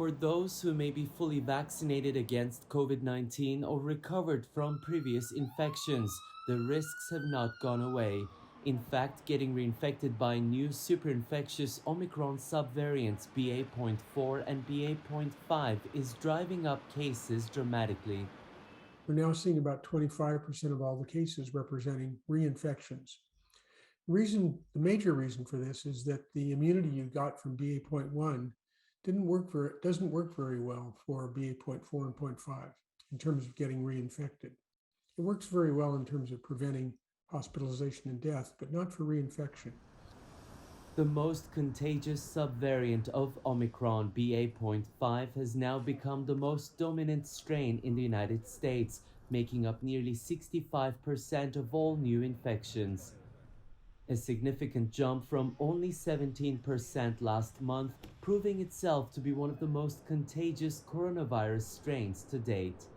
For those who may be fully vaccinated against COVID-19 or recovered from previous infections, the risks have not gone away. In fact, getting reinfected by new superinfectious Omicron subvariants BA.4 and BA.5 is driving up cases dramatically. We're now seeing about 25% of all the cases representing reinfections. The major reason for this is that the immunity you got from BA.1 doesn't work very well for BA.4 and 0.5 in terms of getting reinfected. It works very well in terms of preventing hospitalization and death, but not for reinfection. The most contagious subvariant of Omicron BA.5 has now become the most dominant strain in the United States, making up nearly 65% of all new infections. A significant jump from only 17% last month, proving itself to be one of the most contagious coronavirus strains to date.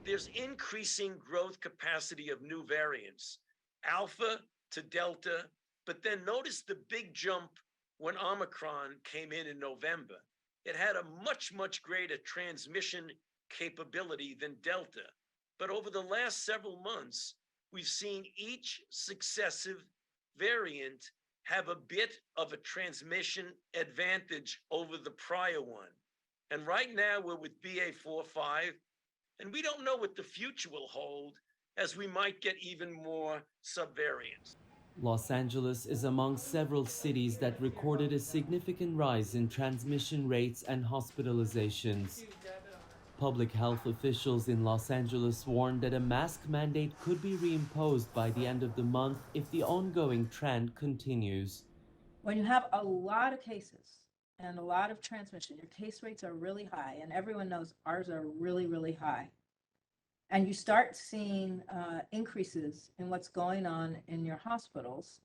There's increasing growth capacity of new variants, Alpha to Delta, but then notice the big jump when Omicron came in November. It had a much, much greater transmission capability than Delta. But over the last several months, we've seen each successive variant have a bit of a transmission advantage over the prior one. And right now we're with BA.4/5, and we don't know what the future will hold, as we might get even more subvariants. Los Angeles is among several cities that recorded a significant rise in transmission rates and hospitalizations. Public health officials in Los Angeles warned that a mask mandate could be reimposed by the end of the month if the ongoing trend continues. When you have a lot of cases and a lot of transmission, your case rates are really high, and everyone knows ours are really, really high. And you start seeing increases in what's going on in your hospitals,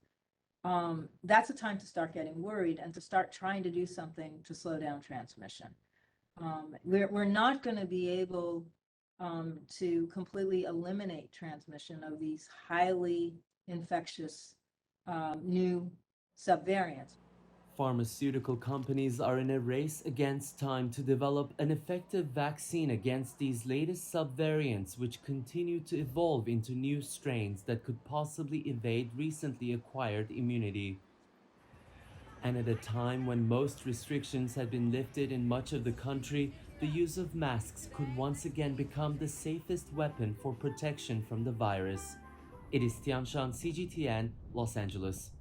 that's a time to start getting worried and to start trying to do something to slow down transmission. We're not going to be able to completely eliminate transmission of these highly infectious new subvariants. Pharmaceutical companies are in a race against time to develop an effective vaccine against these latest subvariants, which continue to evolve into new strains that could possibly evade recently acquired immunity. And at a time when most restrictions had been lifted in much of the country, the use of masks could once again become the safest weapon for protection from the virus. It is Tiyansan, CGTN, Los Angeles.